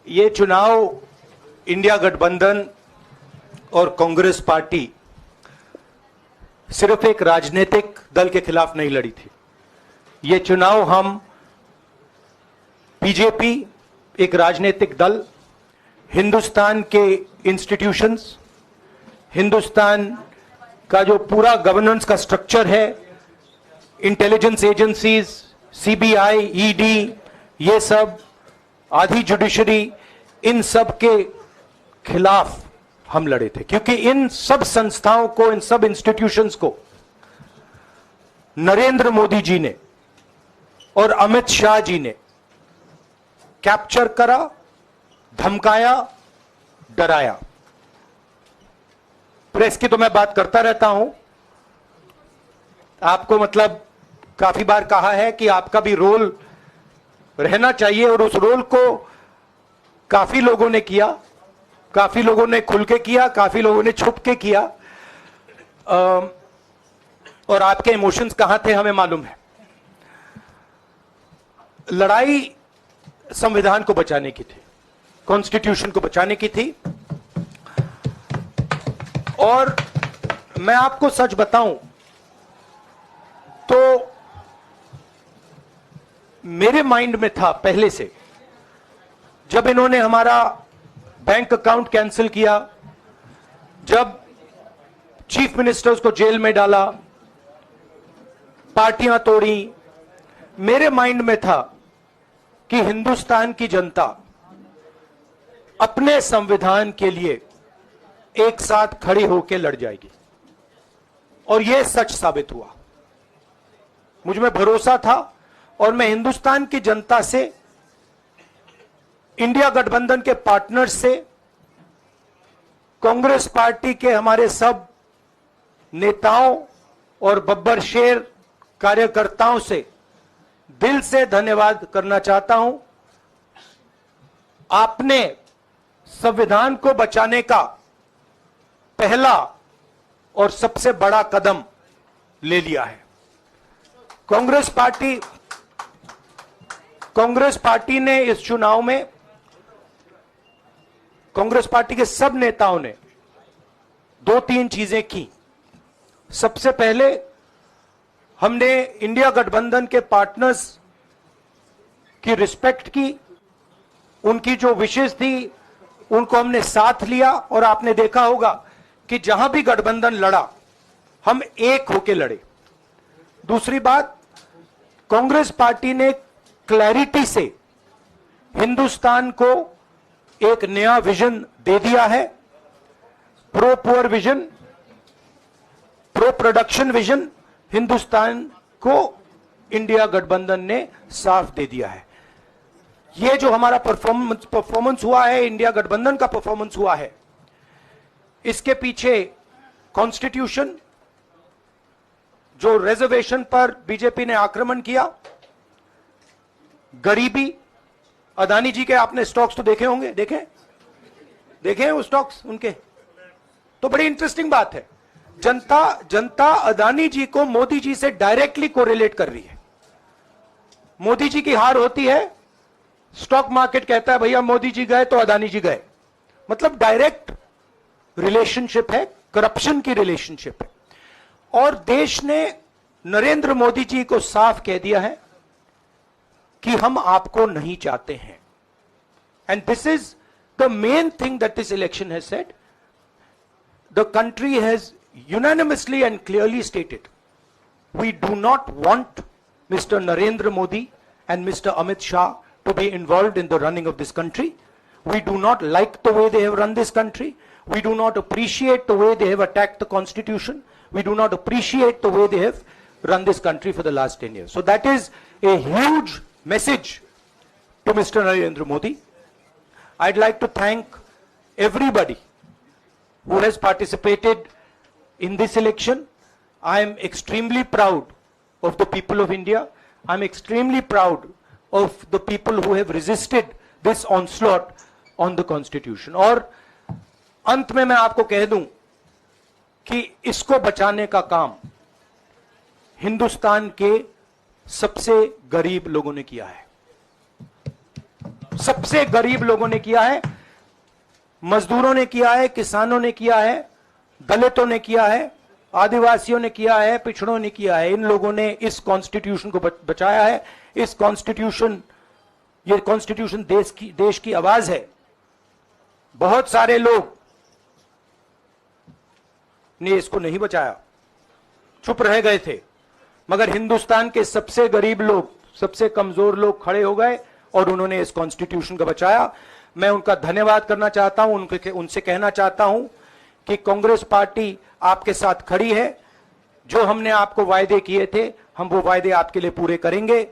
ये चुनाव इंडिया गठबंधन और कांग्रेस पार्टी सिर्फ एक राजनीतिक दल के खिलाफ नहीं लड़ी थी। ये चुनाव हम बीजेपी, एक राजनीतिक दल, हिंदुस्तान के इंस्टीट्यूशंस, हिंदुस्तान का जो पूरा गवर्नेंस का स्ट्रक्चर है, इंटेलिजेंस एजेंसीज, सीबीआई, ईडी, ये सब, आधी जुडिशरी, इन सब के खिलाफ हम लड़े थे, क्योंकि इन सब संस्थाओं को, इन सब इंस्टीट्यूशंस को नरेंद्र मोदी जी ने और अमित शाह जी ने कैप्चर करा, धमकाया, डराया। प्रेस की तो मैं बात करता रहता हूं, आपको मतलब काफी बार कहा है कि आपका भी रोल रहना चाहिए, और उस रोल को काफी लोगों ने किया, काफी लोगों ने खुल के किया, काफी लोगों ने छुप के किया, और आपके इमोशंस कहां थे हमें मालूम है। लड़ाई संविधान को बचाने की थी, कॉन्स्टिट्यूशन को बचाने की थी। और मैं आपको सच बताऊं तो मेरे माइंड में था पहले से, जब इन्होंने हमारा बैंक अकाउंट कैंसिल किया, जब चीफ मिनिस्टर्स को जेल में डाला, पार्टियां तोड़ी, मेरे माइंड में था कि हिंदुस्तान की जनता अपने संविधान के लिए एक साथ खड़ी होकर लड़ जाएगी, और यह सच साबित हुआ। मुझ में भरोसा था, और मैं हिंदुस्तान की जनता से, इंडिया गठबंधन के पार्टनर्स से, कांग्रेस पार्टी के हमारे सब नेताओं और बब्बर शेर कार्यकर्ताओं से दिल से धन्यवाद करना चाहता हूं। आपने संविधान को बचाने का पहला और सबसे बड़ा कदम ले लिया है। कांग्रेस पार्टी ने इस चुनाव में, कांग्रेस पार्टी के सब नेताओं ने 2-3 चीजें की। सबसे पहले हमने इंडिया गठबंधन के पार्टनर्स की रिस्पेक्ट की, उनकी जो विशेष थी उनको हमने साथ लिया, और आपने देखा होगा कि जहां भी गठबंधन लड़ा हम एक होकर लड़े। दूसरी बात, कांग्रेस पार्टी ने क्लैरिटी से हिंदुस्तान को एक नया विजन दे दिया है, pro poor vision, pro production vision. Hindustan को इंडिया गठबंधन ने साफ दे दिया है। यह जो हमारा परफॉर्मेंस हुआ है, इंडिया गठबंधन का परफॉर्मेंस हुआ है, इसके पीछे कॉन्स्टिट्यूशन, जो रिजर्वेशन पर बीजेपी ने आक्रमण किया, गरीबी, अदानी जी के आपने स्टॉक्स तो देखे होंगे, देखे हैं वो स्टॉक्स उनके, तो बड़ी इंटरेस्टिंग बात है। जनता अदानी जी को मोदी जी से डायरेक्टली कोरिलेट कर रही है। मोदी जी की हार होती है, स्टॉक मार्केट कहता है भैया मोदी जी गए तो अदानी जी गए, मतलब डायरेक्ट रिलेशनशिप है, करप्शन की रिलेशनशिप है। और देश ने नरेंद्र मोदी जी को साफ कह दिया है कि हम आपको नहीं चाहते हैं। And this is the main thing that this election has said. The country has unanimously and clearly stated, we do not want Mr. Narendra Modi and Mr. Amit Shah to be involved in the running of this country. We do not like the way they have run this country. We do not appreciate the way they have attacked the constitution. We do not appreciate the way they have run this country for the last 10 years. So that is a huge message to Mr. Narendra Modi. I'd like to thank everybody who has participated in this election. I am extremely proud of the people of India. I am extremely proud of the people who have resisted this onslaught on the constitution. और अंत में मैं आपको कह दूं कि इसको बचाने का काम हिंदुस्तान के सबसे गरीब लोगों ने किया है। सबसे गरीब लोगों ने किया है, मजदूरों ने किया है, किसानों ने किया है, दलितों ने किया है, आदिवासियों ने किया है, पिछड़ों ने किया है। इन लोगों ने इस कॉन्स्टिट्यूशन को बचाया है। ये कॉन्स्टिट्यूशन देश की आवाज है। बहुत सारे लोग ने इसको नहीं बचाया, चुप रह गए थे, मगर हिंदुस्तान के सबसे गरीब लोग, सबसे कमजोर लोग खड़े हो गए और उन्होंने इस कॉन्स्टिट्यूशन को बचाया। मैं उनका धन्यवाद करना चाहता हूं, उनसे कहना चाहता हूं कि कांग्रेस पार्टी आपके साथ खड़ी है। जो हमने आपको वायदे किए थे, हम वो वायदे आपके लिए पूरे करेंगे।